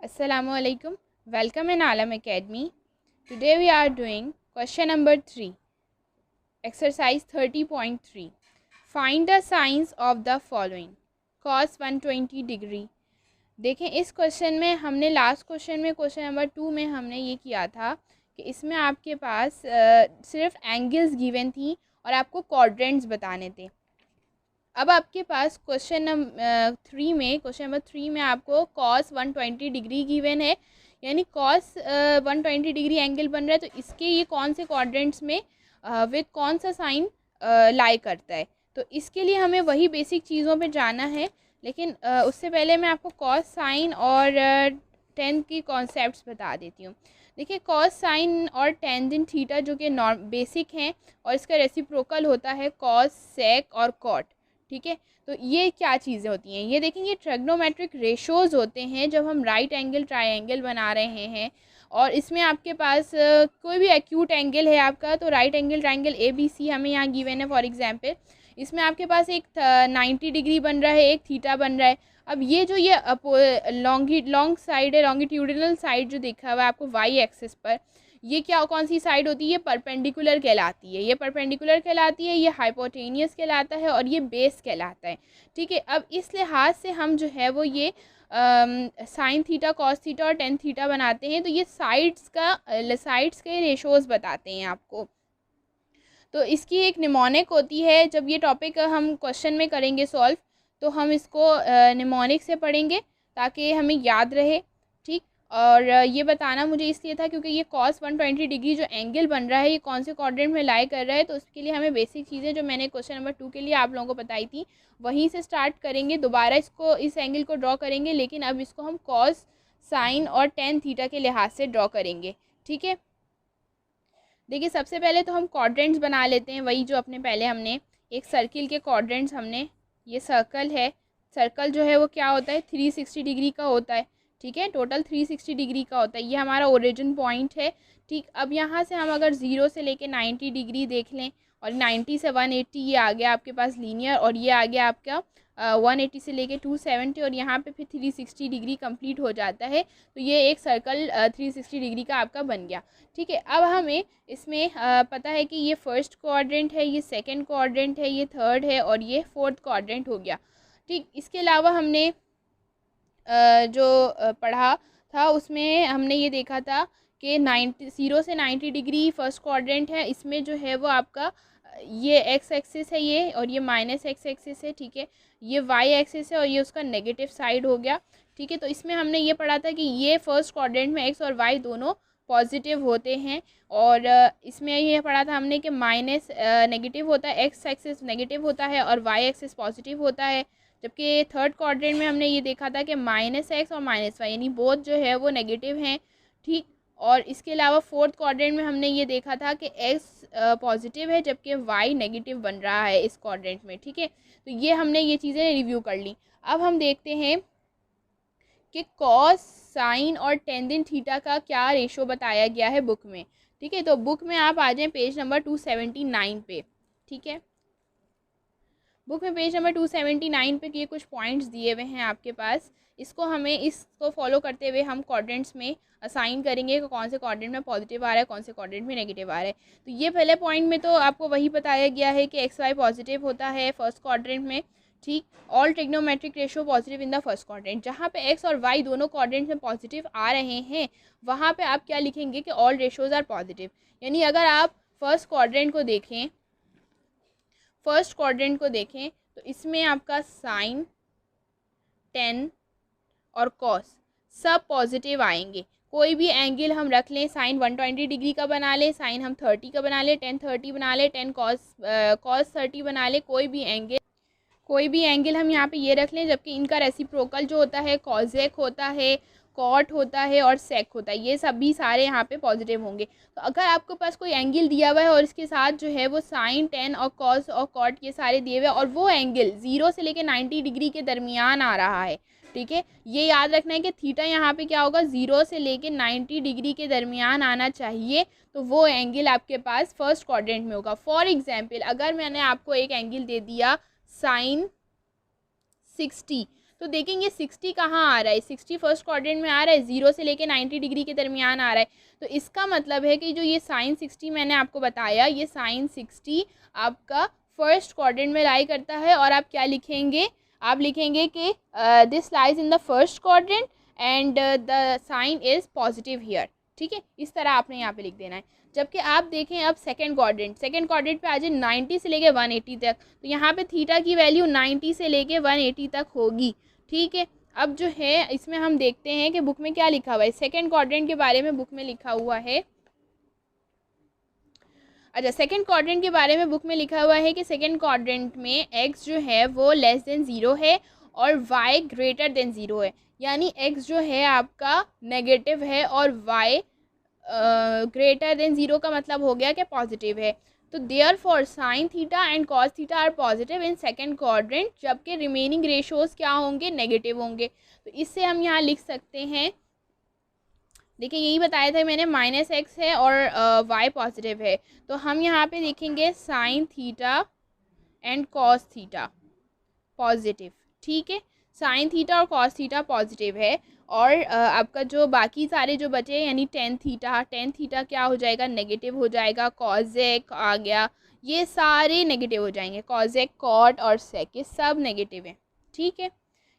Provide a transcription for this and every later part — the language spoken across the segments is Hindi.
Assalamualaikum. Welcome in Alam Academy. Today we are doing question number 3, exercise 30.3. Find the signs of the following. Cos 120 degree. देखें, इस क्वेश्चन में हमने लास्ट क्वेश्चन में क्वेश्चन नंबर 2 में हमने ये किया था कि इसमें आपके पास सिर्फ एंगल्स गिवन थी और आपको क्वाड्रेंट्स बताने थे। अब आपके पास क्वेश्चन नंबर 3 में आपको कॉस 120 डिग्री गिवन है, यानी कॉस 120 डिग्री एंगल बन रहा है, तो इसके ये कौन से क्वाड्रेंट्स में विद कौन सा साइन लाई करता है। तो इसके लिए हमें वही बेसिक चीज़ों पे जाना है, लेकिन उससे पहले मैं आपको कॉस साइन और टेन की कॉन्सेप्ट्स बता देती हूँ। देखिए, कॉस साइन और टेंजेंट थीटा जो कि बेसिक हैं और इसका रेसिप्रोकल होता है कॉस, सेक और कॉट। ठीक है, तो ये क्या चीज़ें होती हैं, ये देखेंगे ट्रिग्नोमेट्रिक रेशोज़ होते हैं जब हम राइट एंगल ट्रायंगल बना रहे हैं। और इसमें आपके पास कोई भी एक्यूट एंगल है आपका, तो राइट एंगल ट्रायंगल ABC हमें यहाँ गिवन है फॉर एग्जांपल। इसमें आपके पास एक 90 डिग्री बन रहा है, एक थीटा बन रहा है। अब ये जो ये लॉन्ग साइड है, लॉन्गिट्यूडिनल साइड जो देखा हुआ है आपको वाई एक्सिस पर, ये क्या कौन सी साइड होती है, ये परपेंडिकुलर कहलाती है। ये परपेंडिकुलर कहलाती है, ये हाइपोटेनियस कहलाता है और ये बेस कहलाता है। ठीक है, अब इस लिहाज से हम जो है वो ये साइन थीटा, कॉस थीटा और टेन थीटा बनाते हैं। तो ये साइड्स के रेशोज़ बताते हैं आपको। तो इसकी एक निमोनिक होती है, जब ये टॉपिक हम क्वेश्चन में करेंगे सॉल्व, तो हम इसको निमोनिक से पढ़ेंगे ताकि हमें याद रहे। ठीक, और ये बताना मुझे इसलिए था क्योंकि ये कॉस 120 डिग्री जो एंगल बन रहा है ये कौन से क्वाड्रेंट में लाई कर रहा है, तो उसके लिए हमें बेसिक चीज़ें जो मैंने क्वेश्चन नंबर 2 के लिए आप लोगों को बताई थी वहीं से स्टार्ट करेंगे। दोबारा इस एंगल को ड्रॉ करेंगे, लेकिन अब इसको हम कॉस, साइन और टेन थीटा के लिहाज से ड्रॉ करेंगे। ठीक है, देखिए सबसे पहले तो हम क्वाड्रेंट्स बना लेते हैं, वही जो अपने पहले हमने एक सर्किल के क्वाड्रेंट्स, हमने ये सर्कल है, सर्कल जो है वो क्या होता है 360 डिग्री का होता है। ठीक है, टोटल 360 डिग्री का होता है, ये हमारा ओरिजिन पॉइंट है। ठीक, अब यहाँ से हम अगर 0 से लेके 90 डिग्री देख लें और 90 से 180 ये आ गया आपके पास लीनियर, और ये आ गया आपका 180 से लेके 270 और यहाँ पे फिर 360 डिग्री कंप्लीट हो जाता है। तो ये एक सर्कल 360 डिग्री का आपका बन गया। ठीक है, अब हमें इसमें पता है कि ये फर्स्ट क्वाड्रेंट है, ये सेकंड क्वाड्रेंट है, ये थर्ड है और ये फोर्थ क्वाड्रेंट हो गया। ठीक, इसके अलावा हमने जो पढ़ा था उसमें हमने ये देखा था कि 0 से 90 डिग्री फर्स्ट क्वाड्रेंट है, इसमें जो है वो आपका ये एक्स एक्सिस है ये, और ये माइनस एक्स एक्सिस है। ठीक है, ये वाई एक्सिस है और ये उसका नेगेटिव साइड हो गया। ठीक है, तो इसमें हमने ये पढ़ा था कि ये फर्स्ट क्वाड्रेंट में एक्स और वाई दोनों पॉजिटिव होते हैं, और इसमें ये पढ़ा था हमने कि माइनस नेगेटिव होता है, एक्स एक्सिस नेगेटिव होता है और वाई एक्सिस पॉजिटिव होता है। जबकि थर्ड क्वाड्रेंट में हमने ये देखा था कि माइनस एक्स और माइनस वाई यानी बोथ जो है वो नेगेटिव हैं। ठीक, और इसके अलावा फोर्थ क्वाड्रेंट में हमने ये देखा था कि एक्स पॉजिटिव है जबकि वाई नेगेटिव बन रहा है इस क्वाड्रेंट में। ठीक है, तो ये हमने ये चीज़ें रिव्यू कर ली। अब हम देखते हैं कि कॉस, साइन और टेंजेंट थीटा का क्या रेशो बताया गया है बुक में। ठीक है, तो बुक में आप आ जाएं पेज नंबर 279 पे। ठीक है, बुक में पेज नंबर 279 पे ये कुछ पॉइंट्स दिए हुए हैं आपके पास, इसको फॉलो करते हुए हम क्वाड्रेंट्स में असाइन करेंगे कि कौन से क्वाड्रेंट में पॉजिटिव आ रहा है, कौन से क्वाड्रेंट में नेगेटिव आ रहा है। तो ये पहले पॉइंट में तो आपको वही बताया गया है कि एक्स वाई पॉजिटिव होता है फर्स्ट क्वाड्रेंट में। ठीक, all trigonometric ratio positive in the first quadrant, जहाँ पे एक्स और वाई दोनों क्वाड्रेंट में पॉजिटिव आ रहे हैं वहाँ पे आप क्या लिखेंगे कि ऑल रेशोज़ आर पॉजिटिव। यानी अगर आप फर्स्ट क्वाड्रेंट को देखें तो इसमें आपका साइन, टेन और कॉस सब पॉजिटिव आएंगे। कोई भी एंगल हम रख लें, साइन 120 डिग्री का बना लें, साइन हम 30 का बना लें, टेन 30 बना लें, टेन कॉस 30 बना लें, कोई भी एंगल हम यहाँ पे ये रख लें, जबकि इनका रेसिप्रोकल जो होता है कॉजेक होता है, कॉट होता है और सेक होता है, ये सभी सारे यहाँ पे पॉजिटिव होंगे। तो अगर आपके पास कोई एंगल दिया हुआ है और इसके साथ जो है वो साइन, टेन और कॉस और कॉट ये सारे दिए हुए हैं और वो एंगल 0 से लेकर 90 डिग्री के दरमियान आ रहा है। ठीक है, ये याद रखना है कि थीटा यहाँ पे क्या होगा 0 से लेकर 90 डिग्री के दरमियान आना चाहिए, तो वो एंगल आपके पास फर्स्ट क्वाड्रेंट में होगा। फॉर एग्जाम्पल, अगर मैंने आपको एक एंगल दे दिया साइन 60, तो देखेंगे 60 कहाँ आ रहा है, 60 फर्स्ट क्वाड्रेंट में आ रहा है, 0 से लेके 90 डिग्री के दरमियान आ रहा है। तो इसका मतलब है कि जो ये साइन 60 मैंने आपको बताया, ये साइन 60 आपका फर्स्ट क्वाड्रेंट में लाई करता है। और आप क्या लिखेंगे, आप लिखेंगे कि this lies in the first quadrant and the sine is positive here. ठीक है, इस तरह आपने यहाँ पे लिख देना है। जबकि आप देखें अब सेकंड क्वाड्रेंट पे आ जाए 90 से लेके 180 तक, तो यहाँ पे थीटा की वैल्यू 90 से लेके 180 तक होगी। ठीक है, अब जो है इसमें हम देखते हैं कि बुक में क्या लिखा हुआ है। सेकंड क्वाड्रेंट के बारे में बुक में लिखा हुआ है, अच्छा सेकंड क्वाड्रेंट के बारे में बुक में लिखा हुआ है कि सेकंड क्वाड्रेंट में x जो है वो लेस देन 0 है और y ग्रेटर देन 0 है। यानी x जो है आपका नेगेटिव है और y ग्रेटर देन 0 का मतलब हो गया कि पॉजिटिव है। तो therefore sine theta and cos theta are positive in second quadrant, जबकि रिमेनिंग रेशोज़ क्या होंगे, नेगेटिव होंगे। तो इससे हम यहाँ लिख सकते हैं, देखिए यही बताया था मैंने, -x है और y पॉजिटिव है। तो हम यहाँ पे लिखेंगे sign theta and cos theta positive. ठीक है, साइन थीटा और कॉस थीटा पॉजिटिव है। और आपका जो बाकी सारे जो बचे यानी टेन थीटा क्या हो जाएगा, नेगेटिव हो जाएगा। कॉजेक आ गया, ये सारे नेगेटिव हो जाएंगे। कॉजेक, कॉट और सेक ये सब नेगेटिव है। ठीक है,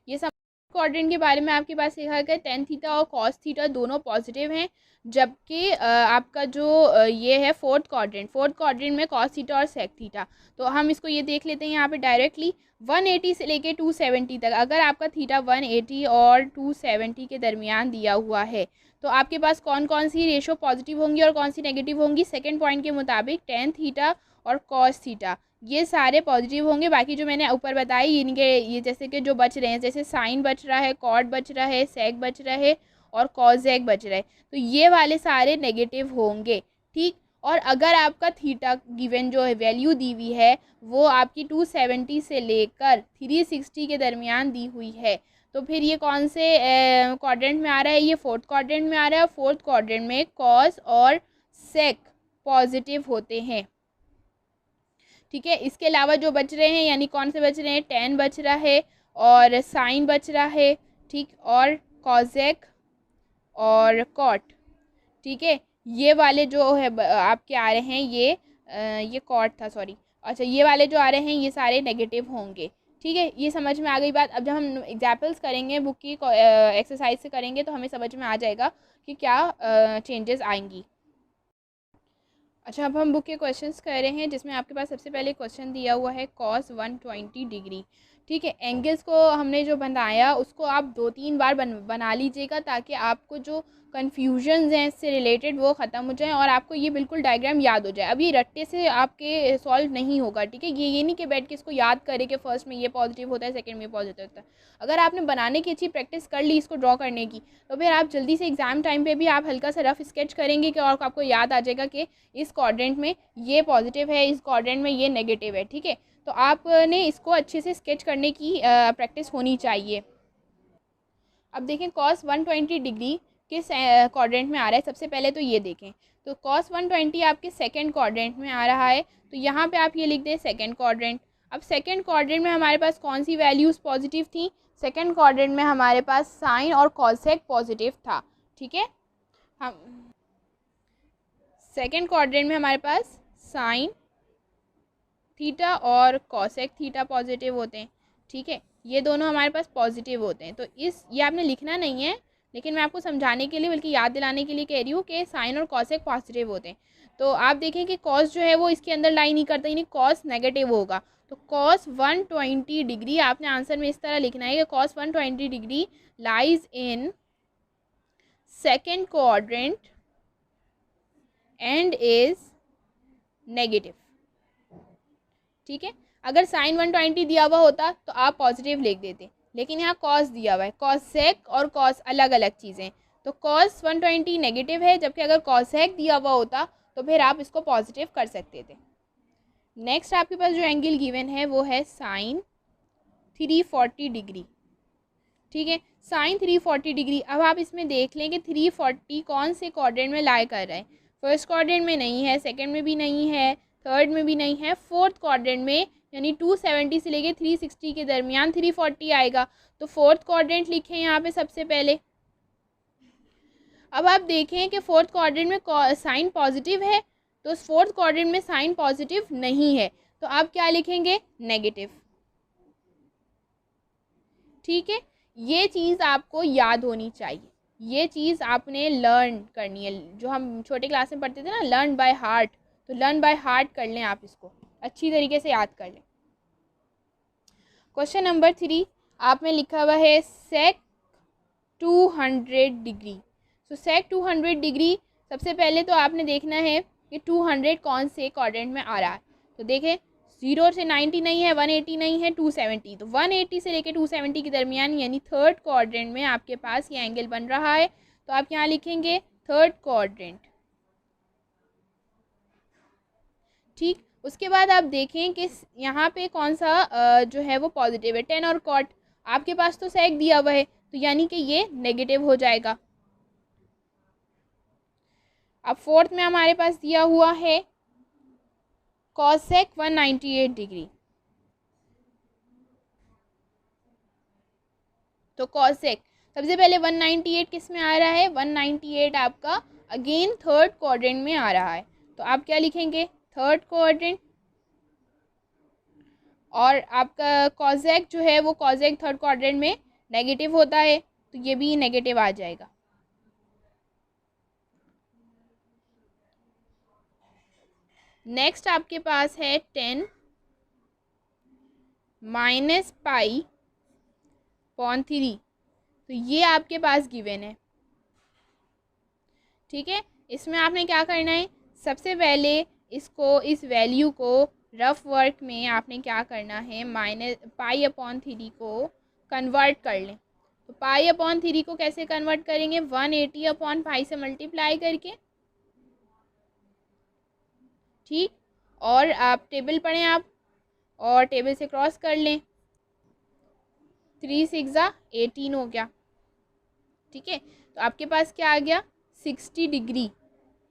ये सब क्वाड्रेंट के बारे में आपके पास लिखा गया टेन थीटा और कॉस थीटा दोनों पॉजिटिव हैं। जबकि आपका जो ये है फोर्थ क्वाड्रेंट में कॉस थीटा और सेक थीटा। तो हम इसको ये देख लेते हैं यहाँ पे डायरेक्टली। 180 से लेके 270 तक अगर आपका थीटा 180 और 270 के दरमियान दिया हुआ है, तो आपके पास कौन कौन सी रेशो पॉजिटिव होंगी और कौन सी नेगेटिव होंगी। सेकंड पॉइंट के मुताबिक टेन थीटा और कॉस थीटा ये सारे पॉजिटिव होंगे। बाकी जो मैंने ऊपर बताई इनके ये जैसे कि जो बच रहे हैं, जैसे साइन बच रहा है, कॉट बच रहा है, सेक बच रहा है और कॉजेक बच रहा है, तो ये वाले सारे नेगेटिव होंगे। ठीक, और अगर आपका थीटा गिवन जो है वैल्यू दी हुई है वो आपकी 270 से लेकर 360 के दरमियान दी हुई है, तो फिर ये कौन से क्वाड्रेंट में आ रहा है, ये फोर्थ क्वाड्रेंट में आ रहा है। फोर्थ क्वाड्रेंट में कॉस और सेक पॉजिटिव होते हैं। ठीक है, इसके अलावा जो बच रहे हैं यानी कौन से बच रहे हैं, टेन बच रहा है और साइन बच रहा है। ठीक, और कॉजेक और कॉट। ठीक है, ये वाले जो है आपके आ रहे हैं ये कॉट था, सॉरी। अच्छा, ये वाले जो आ रहे हैं ये सारे नेगेटिव होंगे। ठीक है, ये समझ में आ गई बात। अब जब हम एग्जाम्पल्स करेंगे बुक की एक्सरसाइज से करेंगे तो हमें समझ में आ जाएगा कि क्या चेंजेस आएंगी। अच्छा, अब हम बुक के क्वेश्चंस कर रहे हैं जिसमें आपके पास सबसे पहले क्वेश्चन दिया हुआ है कॉस 120 डिग्री। ठीक है, एंगल्स को हमने जो बनाया उसको आप 2-3 बार बना लीजिएगा ताकि आपको जो कन्फ्यूजन्स हैं इससे रिलेटेड वो ख़त्म हो जाए और आपको ये बिल्कुल डायग्राम याद हो जाए। अब ये रट्टे से आपके सॉल्व नहीं होगा। ठीक है, ये नहीं कि बैठ के इसको याद करें कि फर्स्ट में ये पॉजिटिव होता है, सेकंड में पॉजिटिव होता है। अगर आपने बनाने की अच्छी प्रैक्टिस कर ली इसको ड्रॉ करने की, तो फिर आप जल्दी से एग्ज़ाम टाइम पर भी आप हल्का सा रफ स्केच करेंगे कि और आपको याद आ जाएगा कि इस क्वाड्रेंट में ये पॉजिटिव है, इस क्वाड्रेंट में ये नेगेटिव है। ठीक है, तो आपने इसको अच्छे से स्केच करने की प्रैक्टिस होनी चाहिए। अब देखें कॉस 120 डिग्री किस क्वाड्रेंट में आ रहा है। सबसे पहले तो ये देखें, तो कॉस 120 आपके सेकंड क्वाड्रेंट में आ रहा है, तो यहाँ पे आप ये लिख दें सेकंड क्वाड्रेंट। अब सेकंड क्वाड्रेंट में हमारे पास कौन सी वैल्यूज़ पॉजिटिव थी, सेकंड क्वाड्रेंट में हमारे पास साइन और कॉसेक पॉजिटिव था। ठीक है, हम सेकंड क्वाड्रेंट में हमारे पास साइन थीटा और कॉसेक थीटा पॉजिटिव होते हैं। ठीक है, ये दोनों हमारे पास पॉजिटिव होते हैं। तो ये आपने लिखना नहीं है, लेकिन मैं आपको समझाने के लिए बल्कि याद दिलाने के लिए कह रही हूँ कि साइन और कॉसेक पॉजिटिव होते हैं। तो आप देखें कि कॉस जो है वो इसके अंदर लाई नहीं करता, यानी कॉस नेगेटिव होगा। तो कॉस 120 डिग्री आपने आंसर में इस तरह लिखना है कि cos 120 degree lies in second quadrant and is negative. ठीक है, अगर साइन 120 दिया हुआ होता तो आप पॉजिटिव लिख देते, लेकिन यहाँ कॉस दिया हुआ है। कॉसेक और कॉस अलग अलग चीज़ें, तो कॉस 120 नेगेटिव है, जबकि अगर कॉसेक दिया हुआ होता तो फिर आप इसको पॉजिटिव कर सकते थे। नेक्स्ट आपके पास जो एंगल गिवन है वो है साइन 340 डिग्री। ठीक है, साइन 340 डिग्री। अब आप इसमें देख लें कि 340 कौन से क्वाड्रेंट में लाई कर रहा है। फर्स्ट क्वाड्रेंट में नहीं है, सेकंड में भी नहीं है, थर्ड में भी नहीं है, फोर्थ क्वाड्रेंट में यानी 270 से लेके 360 के दरमियान 340 आएगा। तो फोर्थ क्वाड्रेंट लिखें यहाँ पे सबसे पहले। अब आप देखें कि फोर्थ क्वाड्रेंट में साइन पॉजिटिव है, तो फोर्थ क्वाड्रेंट में साइन पॉजिटिव नहीं है, तो आप क्या लिखेंगे? नेगेटिव। ठीक है, ये चीज़ आपको याद होनी चाहिए, ये चीज़ आपने लर्न करनी है। जो हम छोटे क्लास में पढ़ते थे ना, लर्न बाय हार्ट, तो लर्न बाय हार्ट कर लें, आप इसको अच्छी तरीके से याद कर लें। क्वेश्चन नंबर 3 आप में लिखा हुआ है सेक 200 डिग्री। तो सेक 200 डिग्री, सबसे पहले तो आपने देखना है कि 200 कौन से क्वाड्रेंट में आ रहा है। तो देखें 0 से 90 नहीं है, 180 नहीं है, 270। तो 180 से लेके 270 के दरमियान यानी थर्ड क्वाड्रेंट में आपके पास ये एंगल बन रहा है। तो आप यहाँ लिखेंगे थर्ड क्वाड्रेंट। ठीक, उसके बाद आप देखें कि यहाँ पे कौन सा जो है वो पॉजिटिव है, 10 और कॉट। आपके पास तो सेक दिया हुआ है, तो यानी कि ये नेगेटिव हो जाएगा। अब फोर्थ में हमारे पास दिया हुआ है कॉसेक 198 डिग्री। तो कॉसेक सबसे पहले 198 किस में आ रहा है? 198 आपका अगेन थर्ड क्वाड्रेंट में आ रहा है। तो आप क्या लिखेंगे? Third quadrant. और आपका कॉसेक जो है वो कॉसेक थर्ड क्वाड्रेंट में नेगेटिव होता है, तो ये भी नेगेटिव आ जाएगा। नेक्स्ट आपके पास है 10 माइनस पाई अपॉन 3। तो ये आपके पास गिवन है। ठीक है, इसमें आपने क्या करना है? सबसे पहले इसको, इस वैल्यू को रफ वर्क में आपने क्या करना है? माइनस पाई अपॉन 3 को कन्वर्ट कर लें। तो पाई अपॉन 3 को कैसे कन्वर्ट करेंगे? 180 अपॉन पाई से मल्टीप्लाई करके। ठीक, और आप टेबल पढ़ें आप, और टेबल से क्रॉस कर लें। 3 6 18 हो गया। ठीक है, तो आपके पास क्या आ गया? 60 डिग्री।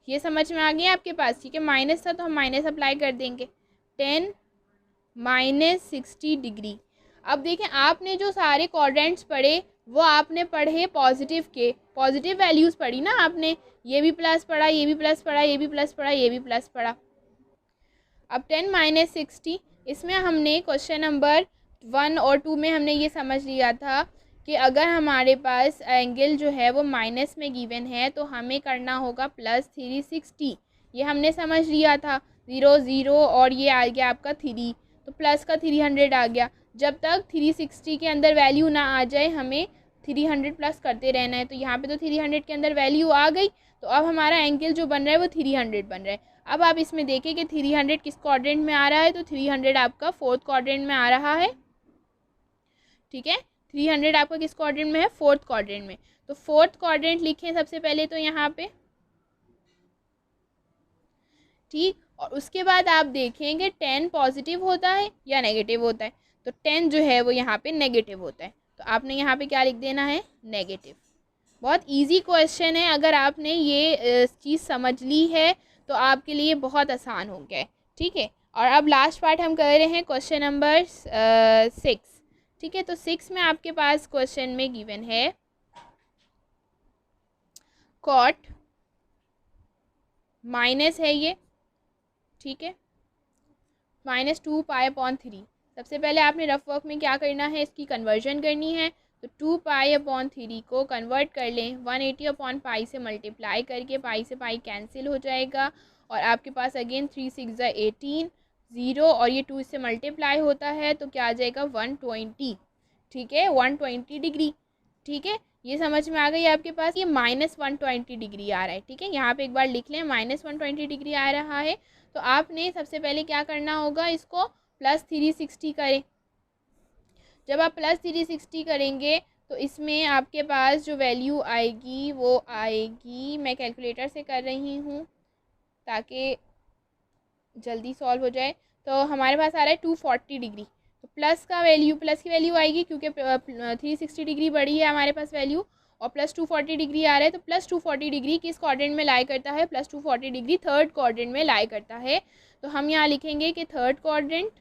ये समझ में आ गया आपके पास? ठीक है, माइनस था तो हम माइनस अप्लाई कर देंगे। 10 माइनस 60 डिग्री। अब देखें, आपने जो सारे क्वाड्रेंट्स पढ़े वो आपने पढ़े पॉजिटिव के, पॉजिटिव वैल्यूज़ पढ़ी ना आपने। ये भी प्लस पढ़ा, ये भी प्लस पढ़ा, ये भी प्लस पढ़ा, ये भी प्लस पढ़ा। अब 10 माइनस 60, इसमें हमने क्वेश्चन नंबर 1 और 2 में हमने ये समझ लिया था कि अगर हमारे पास एंगल जो है वो माइनस में गिवन है तो हमें करना होगा प्लस 360। ये हमने समझ लिया था। 0 0 और ये आ गया आपका 3, तो प्लस का 300 आ गया। जब तक 360 के अंदर वैल्यू ना आ जाए हमें 300 प्लस करते रहना है। तो यहाँ पे तो 300 के अंदर वैल्यू आ गई, तो अब हमारा एंगल जो बन रहा है वो 300 बन रहा है। अब आप इसमें देखें कि 300 किस क्वाड्रेंट में आ रहा है? तो 300 आपका फोर्थ क्वाड्रेंट में आ रहा है। ठीक है, 300 आपका किस क्वाड्रेंट में है? फोर्थ क्वाड्रेंट में। तो फोर्थ क्वाड्रेंट लिखें सबसे पहले तो यहाँ पे। ठीक, और उसके बाद आप देखेंगे 10 पॉजिटिव होता है या नेगेटिव होता है? तो 10 जो है वो यहाँ पे नेगेटिव होता है, तो आपने यहाँ पे क्या लिख देना है? नेगेटिव। बहुत इजी क्वेश्चन है, अगर आपने ये चीज़ समझ ली है तो आपके लिए बहुत आसान हो गया है। ठीक है, और अब लास्ट पार्ट हम कर रहे हैं क्वेश्चन नंबर 6। ठीक है, तो 6 में आपके पास क्वेश्चन में गिवन है कॉट माइनस है ये। ठीक है, माइनस 2 पाई अपॉन 3। सबसे पहले आपने रफ वर्क में क्या करना है? इसकी कन्वर्जन करनी है। तो 2 पाई अपॉन 3 को कन्वर्ट कर लें 180 अपॉन पाई से मल्टीप्लाई करके, पाई से पाई कैंसिल हो जाएगा और आपके पास अगेन 3 6 18, 0 और ये 2 इससे मल्टीप्लाई होता है तो क्या आ जाएगा? 120। ठीक है, 120 डिग्री। ठीक है, ये समझ में आ गई आपके पास? ये माइनस 120 डिग्री आ रहा है। ठीक है, यहाँ पे एक बार लिख लें, माइनस 120 डिग्री आ रहा है। तो आपने सबसे पहले क्या करना होगा? इसको प्लस 360 करें। जब आप प्लस 360 करेंगे तो इसमें आपके पास जो वैल्यू आएगी वो आएगी, मैं कैलकुलेटर से कर रही हूँ ताकि जल्दी सॉल्व हो जाए। तो हमारे पास आ रहा है 240 डिग्री। तो प्लस की वैल्यू आएगी क्योंकि 360 डिग्री बढ़ी है हमारे पास वैल्यू, और प्लस 240 डिग्री आ रहा है। तो प्लस 240 डिग्री किस क्वाड्रेंट में लाई करता है? प्लस 240 डिग्री थर्ड क्वाड्रेंट में लाई करता है। तो हम यहाँ लिखेंगे कि थर्ड क्वाड्रेंट।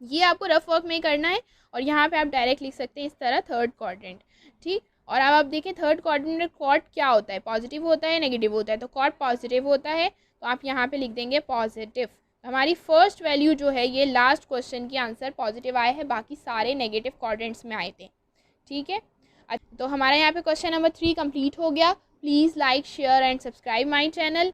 ये आपको रफ वर्क में करना है और यहाँ पे आप डायरेक्ट लिख सकते हैं इस तरह थर्ड क्वाड्रेंट, ठीक। और अब आप देखें थर्ड क्वाड्रेंट में कॉट क्या होता है, पॉजिटिव होता है नेगेटिव होता है, तो कॉट पॉजिटिव होता है तो आप यहाँ पे लिख देंगे पॉजिटिव। हमारी फर्स्ट वैल्यू जो है ये लास्ट क्वेश्चन की आंसर पॉजिटिव आए हैं, बाकी सारे नेगेटिव क्वाड्रेंट्स में आए थे, ठीक है। तो हमारा यहाँ पे क्वेश्चन नंबर 3 कंप्लीट हो गया। Please like share and subscribe my channel.